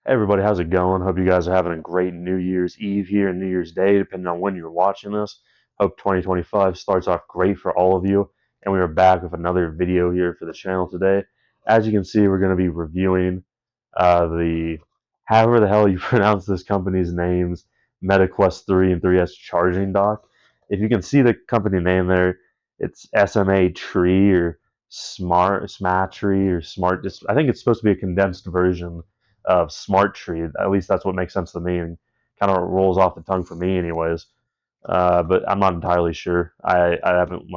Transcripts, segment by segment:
Hey everybody, how's it going? Hope you guys are having a great New Year's Eve here and New Year's Day, depending on when you're watching this. Hope 2025 starts off great for all of you. And we are back with another video here for the channel today. As you can see, we're going to be reviewing the, however the hell you pronounce this company's names, MetaQuest 3 and 3S charging dock. If you can see the company name there, it's Smatree or Smatree or Smart. I think it's supposed to be a condensed version of Smartree. At least that's what makes sense to me and kind of rolls off the tongue for me, anyways. But I'm not entirely sure. I haven't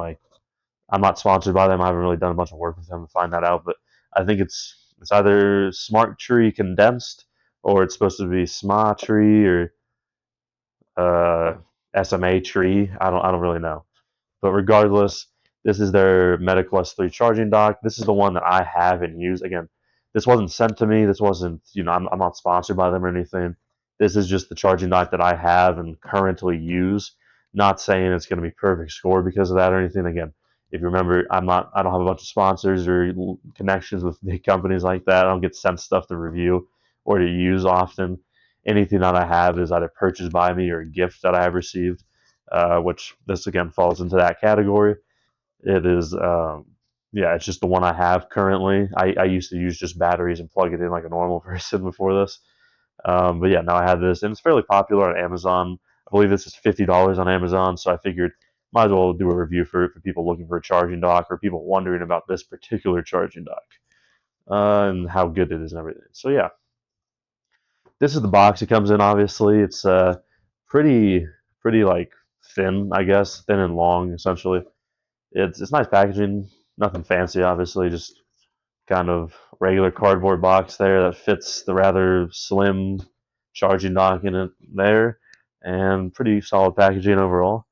I'm not sponsored by them. I haven't really done a bunch of work with them to find that out. But I think it's either Smart Tree condensed or it's supposed to be Smatree or SMA Tree. I don't really know. But regardless, this is their MetaQuest 3 charging dock. This is the one that I have and use. Again, this wasn't sent to me. This wasn't, I'm not sponsored by them or anything. This is just the charging dock that I have and currently use. Not saying it's going to be perfect score because of that or anything. Again, if you remember, I don't have a bunch of sponsors or connections with big companies like that. I don't get sent stuff to review or to use often. Anything that I have is either purchased by me or a gift that I have received, which this again falls into that category. It is, yeah, it's just the one I have currently. I used to use just batteries and plug it in like a normal person before this. But yeah, now I have this, and it's fairly popular on Amazon. I believe this is $50 on Amazon, so I figured might as well do a review for people looking for a charging dock or people wondering about this particular charging dock and how good it is and everything. So yeah, this is the box it comes in. Obviously, it's pretty pretty like thin, I guess, thin and long essentially. It's nice packaging, nothing fancy, obviously, just kind of regular cardboard box there that fits the rather slim charging dock in it there, and pretty solid packaging overall.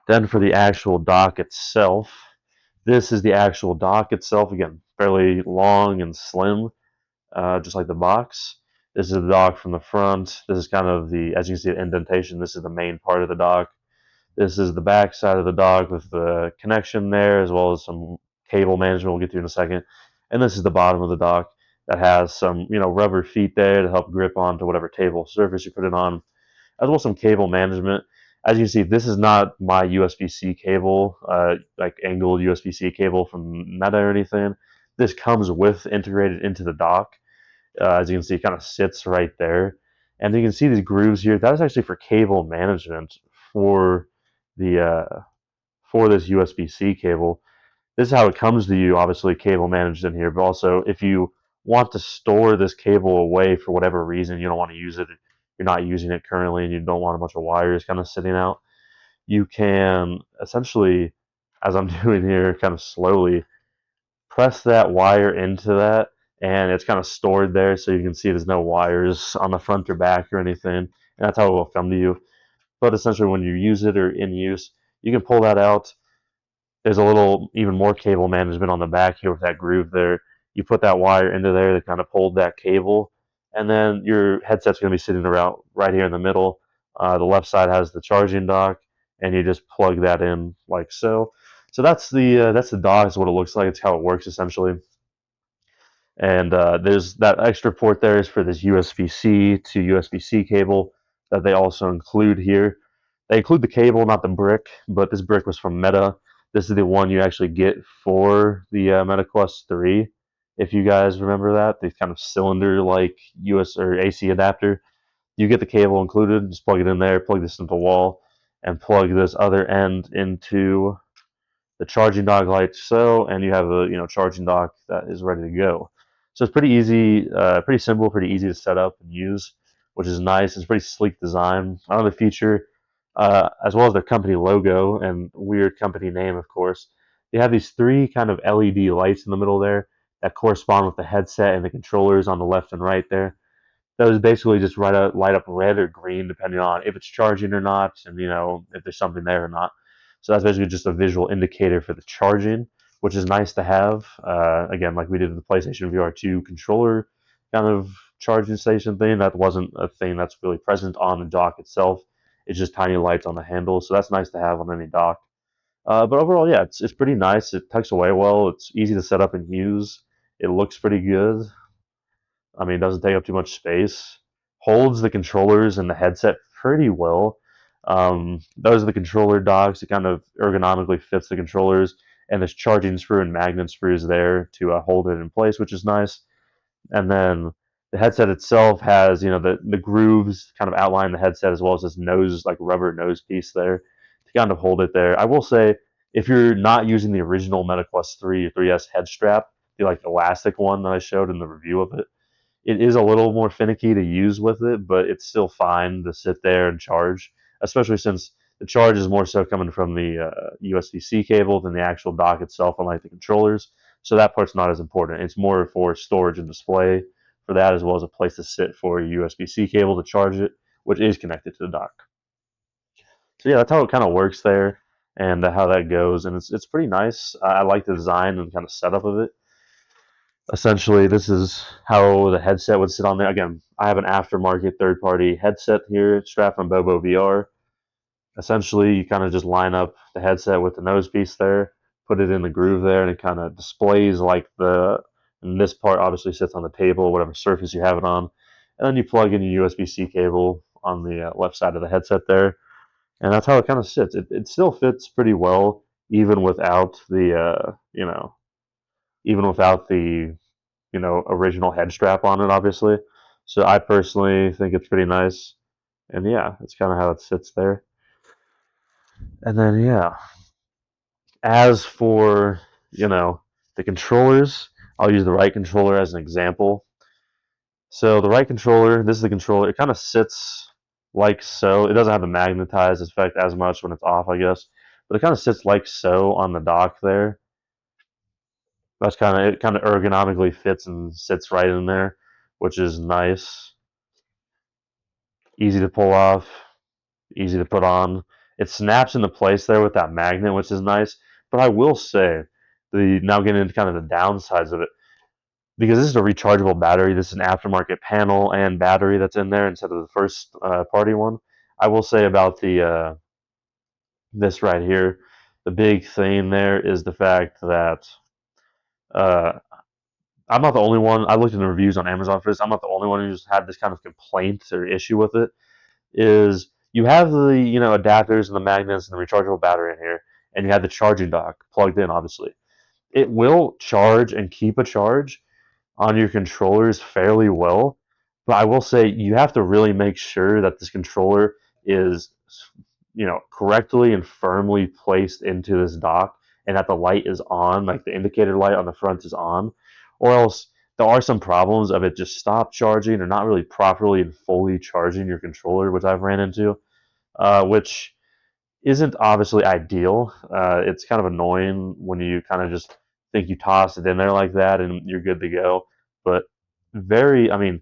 Then for the actual dock itself, this is the actual dock itself. Again, fairly long and slim, just like the box. This is the dock from the front. This is kind of the, as you can see, the indentation. This is the main part of the dock. This is the back side of the dock with the connection there, as well as some cable management we'll get to in a second. And this is the bottom of the dock that has some, rubber feet there to help grip onto whatever table surface you put it on, as well as some cable management. As you can see, this is not my USB-C cable, like angled USB-C cable from Meta or anything. This comes with integrated into the dock. As you can see, it kind of sits right there. And you can see these grooves here. That is actually for cable management for the for this USB-C cable. This is how it comes to you, obviously cable managed in here, but also if you want to store this cable away for whatever reason, you don't want to use it, you're not using it currently, and you don't want a bunch of wires kind of sitting out, you can essentially, as I'm doing here, kind of slowly press that wire into that, and it's kind of stored there, so you can see there's no wires on the front or back or anything, and that's how it will come to you. But essentially, when you use it or in use, you can pull that out. There's a little even more cable management on the back here with that groove there. You put that wire into there to kind of hold that cable, and then your headset's going to be sitting around right here in the middle. The left side has the charging dock, and you just plug that in like so. So that's the dock. Is what it looks like. It's how it works essentially. And there's that extra port there is for this USB-C to USB-C cable that they also include here. They include the cable, not the brick, but this brick was from Meta. This is the one you actually get for the MetaQuest 3, if you guys remember that. The kind of cylinder-like US or AC adapter. You get the cable included. Just plug it in there, plug this into the wall, and plug this other end into the charging dock like so, and you have a charging dock that is ready to go. So it's pretty easy, pretty simple, pretty easy to set up and use, which is nice. It's pretty sleek design. Another feature, as well as their company logo and weird company name, of course, they have these three kind of LED lights in the middle there that correspond with the headset and the controllers on the left and right there. Those basically just light up red or green depending on if it's charging or not, and if there's something there or not. So that's basically just a visual indicator for the charging, which is nice to have. Again, like we did with the PlayStation VR2 controller kind of charging station thing, that wasn't a thing that's really present on the dock itself. It's just tiny lights on the handle, so that's nice to have on any dock. But overall, yeah, it's pretty nice. It tucks away well. It's easy to set up and use. It looks pretty good. I mean, it doesn't take up too much space. Holds the controllers and the headset pretty well. Those are the controller docks. It kind of ergonomically fits the controllers, and there's charging screw and magnet screws there to hold it in place, which is nice. And then the headset itself has, the grooves kind of outline the headset, as well as this nose, like rubber nose piece there to kind of hold it there. I will say, if you're not using the original MetaQuest 3 or 3S head strap, the like elastic one that I showed in the review of it, it is a little more finicky to use with it, but it's still fine to sit there and charge, especially since the charge is more so coming from the USB-C cable than the actual dock itself, unlike the controllers. So that part's not as important. It's more for storage and display for that, as well as a place to sit for a USB-C cable to charge it, which is connected to the dock. So yeah, that's how it kind of works there, and how that goes, and it's pretty nice. I like the design and kind of setup of it. Essentially, this is how the headset would sit on there. Again, I have an aftermarket third-party headset here strapped from Bobo VR. Essentially, you kind of just line up the headset with the nose piece there, put it in the groove there, and it kind of displays like and this part obviously sits on the table, whatever surface you have it on. And then you plug in your USB-C cable on the left side of the headset there, and that's how it kind of sits. It still fits pretty well, even without even without the original head strap on it, obviously. So I personally think it's pretty nice. And yeah, that's kind of how it sits there. And then, yeah, as for, the controllers, I'll use the right controller as an example. So the right controller, this is the controller, it kind of sits like so. It doesn't have the magnetized effect as much when it's off, I guess. But it kind of sits like so on the dock there. That's it kind of ergonomically fits and sits right in there, which is nice. Easy to pull off, easy to put on. It snaps into place there with that magnet, which is nice. But I will say, now getting into kind of the downsides of it, because this is a rechargeable battery, this is an aftermarket panel and battery that's in there instead of the first party one. I will say about the this right here, the big thing there is the fact that uh, I'm not the only one. I looked in the reviews on Amazon for this. I'm not the only one who's had this kind of complaint or issue with it. Is you have the adapters and the magnets and the rechargeable battery in here, and you have the charging dock plugged in. Obviously, it will charge and keep a charge on your controllers fairly well, but I will say you have to really make sure that this controller is correctly and firmly placed into this dock, and that the light is on, like the indicator light on the front is on, or else there are some problems of it just stop charging or not really properly and fully charging your controller, which I've ran into, which isn't obviously ideal. It's kind of annoying when you kind of just think you toss it in there like that and you're good to go. But I mean,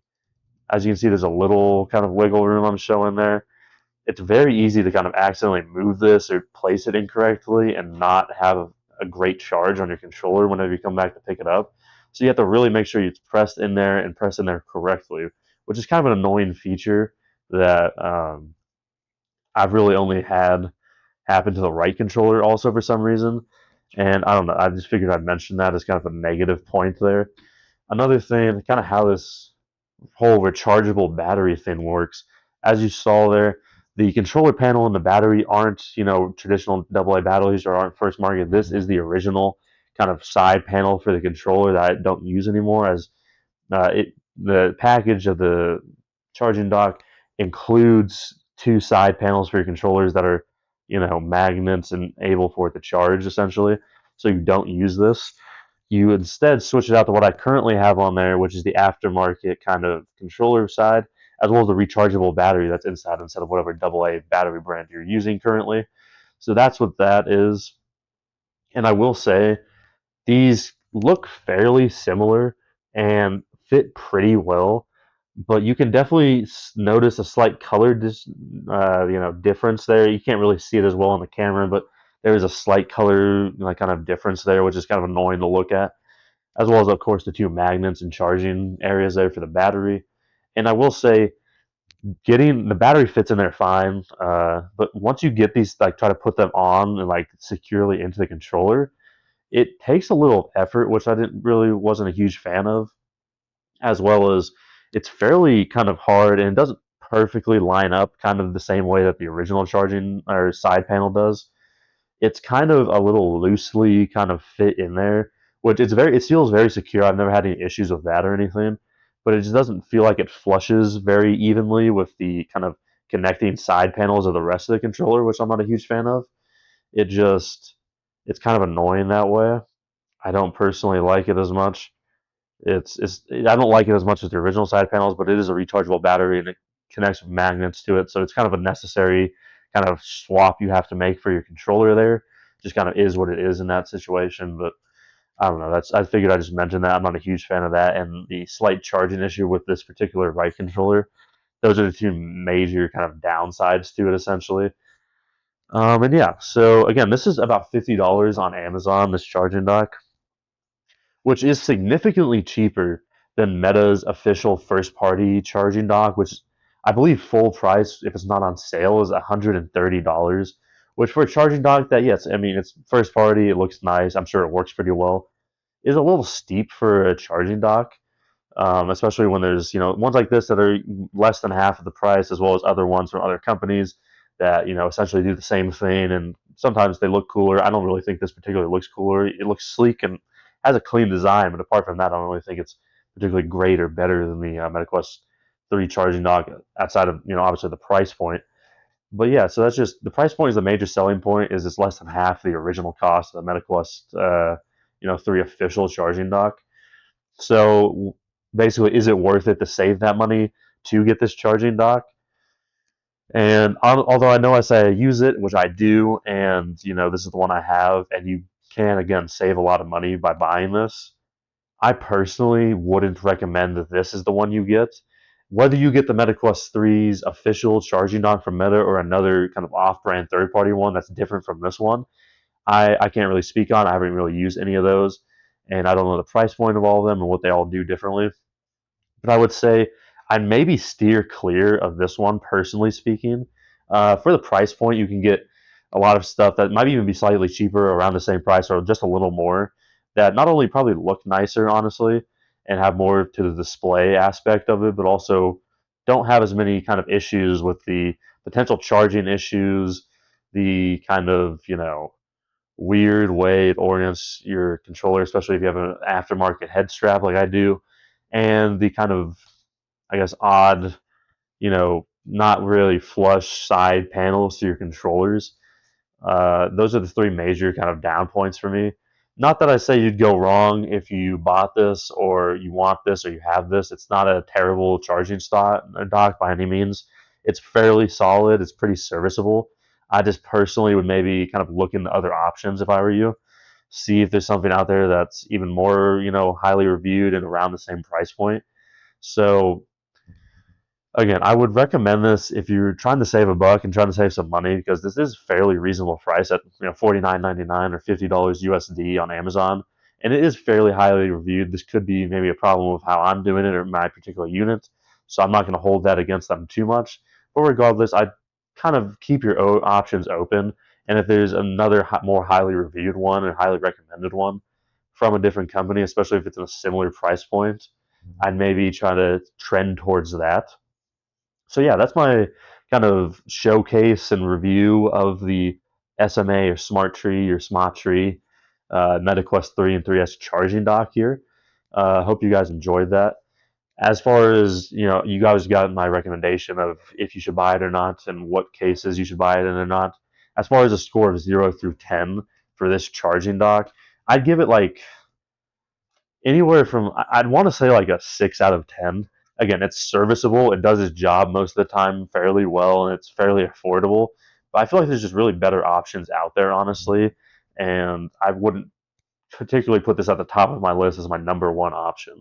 as you can see, there's a little kind of wiggle room I'm showing there. It's very easy to kind of accidentally move this or place it incorrectly and not have a great charge on your controller whenever you come back to pick it up. So you have to really make sure it's pressed in there and pressed in there correctly, which is kind of an annoying feature that I've really only had happen to the right controller also for some reason. And I don't know, I just figured I'd mention that as kind of a negative point there. Another thing, kind of how this whole rechargeable battery thing works. As you saw there, the controller panel and the battery aren't, traditional AA batteries or aren't first market. This is the original kind of side panel for the controller that I don't use anymore, as the package of the charging dock includes two side panels for your controllers that are, magnets and able for it to charge essentially. So you don't use this. You instead switch it out to what I currently have on there, which is the aftermarket kind of controller side, as well as the rechargeable battery that's inside instead of whatever AA battery brand you're using currently. So that's what that is. And I will say these look fairly similar and fit pretty well, but you can definitely notice a slight color difference there. You can't really see it as well on the camera, but there is a slight color kind of difference there, which is kind of annoying to look at, as well as of course the two magnets and charging areas there for the battery. And I will say, getting the battery fits in there fine, but once you get these, like try to put them on and like securely into the controller, it takes a little effort, which I didn't really wasn't a huge fan of, as well as it's fairly kind of hard and it doesn't perfectly line up kind of the same way that the original charging or side panel does. It's kind of a little loosely kind of fit in there, which it feels very secure. I've never had any issues with that or anything, but it just doesn't feel like it flushes very evenly with the kind of connecting side panels of the rest of the controller, which I'm not a huge fan of. It just it's kind of annoying that way. I don't personally like it as much. It's I don't like it as much as the original side panels, but it is a rechargeable battery and it connects with magnets to it, so it's kind of a necessary kind of swap you have to make for your controller there. Just kind of is what it is in that situation, but I don't know. That's I figured I just mentioned that. I'm not a huge fan of that, and the slight charging issue with this particular right controller. Those are the two major kind of downsides to it, essentially. And yeah, so again, this is about $50 on Amazon. This charging dock, which is significantly cheaper than Meta's official first party charging dock, which I believe full price, if it's not on sale, is $130. Which for a charging dock that, yes, I mean, it's first party, it looks nice, I'm sure it works pretty well, is a little steep for a charging dock, especially when there's ones like this that are less than half of the price, as well as other ones from other companies that essentially do the same thing, and sometimes they look cooler. I don't really think this particularly looks cooler. It looks sleek and has a clean design, but apart from that, I don't really think it's particularly great or better than the MetaQuest 3 charging dock outside of obviously the price point. But yeah, so that's just the price point is the major selling point. Is it's less than half the original cost of the MetaQuest 3 official charging dock. So basically, is it worth it to save that money to get this charging dock? And although I know I say I use it, which I do, and this is the one I have, and you can again save a lot of money by buying this. I personally wouldn't recommend that this is the one you get. Whether you get the MetaQuest 3's official charging dock from Meta or another kind of off-brand third-party one that's different from this one, I can't really speak on. I haven't really used any of those, and I don't know the price point of all of them and what they all do differently. But I would say I'd maybe steer clear of this one, personally speaking. For the price point, you can get a lot of stuff that might even be slightly cheaper, around the same price, or just a little more, that not only probably look nicer, honestly, and have more to the display aspect of it, but also don't have as many kind of issues with the potential charging issues, the kind of, weird way it orients your controller, especially if you have an aftermarket head strap like I do, and the kind of, I guess, odd, not really flush side panels to your controllers. Those are the three major kind of down points for me. Not that I say you'd go wrong if you bought this or you want this or you have this. It's not a terrible charging dock by any means. It's fairly solid. It's pretty serviceable. I just personally would maybe kind of look into other options if I were you. See if there's something out there that's even more, highly reviewed and around the same price point. So again, I would recommend this if you're trying to save a buck and trying to save some money, because this is fairly reasonable price at $49.99 or $50 USD on Amazon, and it is fairly highly reviewed. This could be maybe a problem with how I'm doing it or my particular unit, so I'm not going to hold that against them too much. But regardless, I'd kind of keep your options open, and if there's another more highly reviewed one or highly recommended one from a different company, especially if it's in a similar price point, I'd maybe try to trend towards that. So yeah, that's my kind of showcase and review of the SMA or Smatree MetaQuest 3 and 3S charging dock here. Hope you guys enjoyed that. As far as you guys got my recommendation of if you should buy it or not, and what cases you should buy it in or not. As far as a score of 0 through 10 for this charging dock, I'd give it like anywhere from, I'd want to say like a 6 out of 10. Again, it's serviceable. It does its job most of the time fairly well, and it's fairly affordable. But I feel like there's just really better options out there, honestly. And I wouldn't particularly put this at the top of my list as my number one option.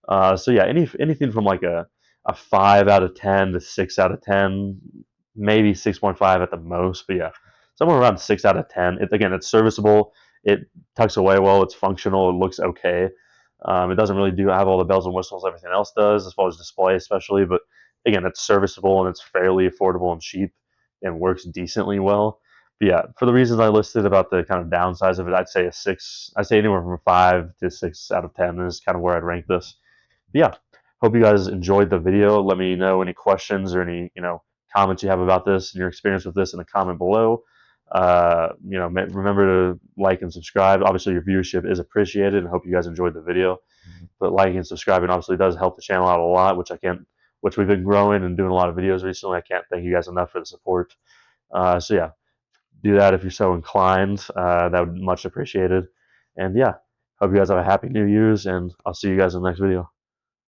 So yeah, anything from like a 5 out of 10 to 6 out of 10, maybe 6.5 at the most. But yeah, somewhere around 6 out of 10. Again, it's serviceable. It tucks away well. It's functional. It looks okay. It doesn't really have all the bells and whistles everything else does, as far as display especially. But again, it's serviceable and it's fairly affordable and cheap and works decently well. But yeah, for the reasons I listed about the kind of downsides of it, I'd say a 6. I'd say anywhere from 5 to 6 out of 10 is kind of where I'd rank this. But yeah, Hope you guys enjoyed the video. Let me know any questions or any comments you have about this and your experience with this in the comment below. Remember to like and subscribe. Obviously, your viewership is appreciated, and hope you guys enjoyed the video. But liking and subscribing obviously does help the channel out a lot, which we've been growing and doing a lot of videos recently. I can't thank you guys enough for the support. So yeah, do that if you're so inclined. That would be much appreciated. And yeah, hope you guys have a happy New Year's, and I'll see you guys in the next video.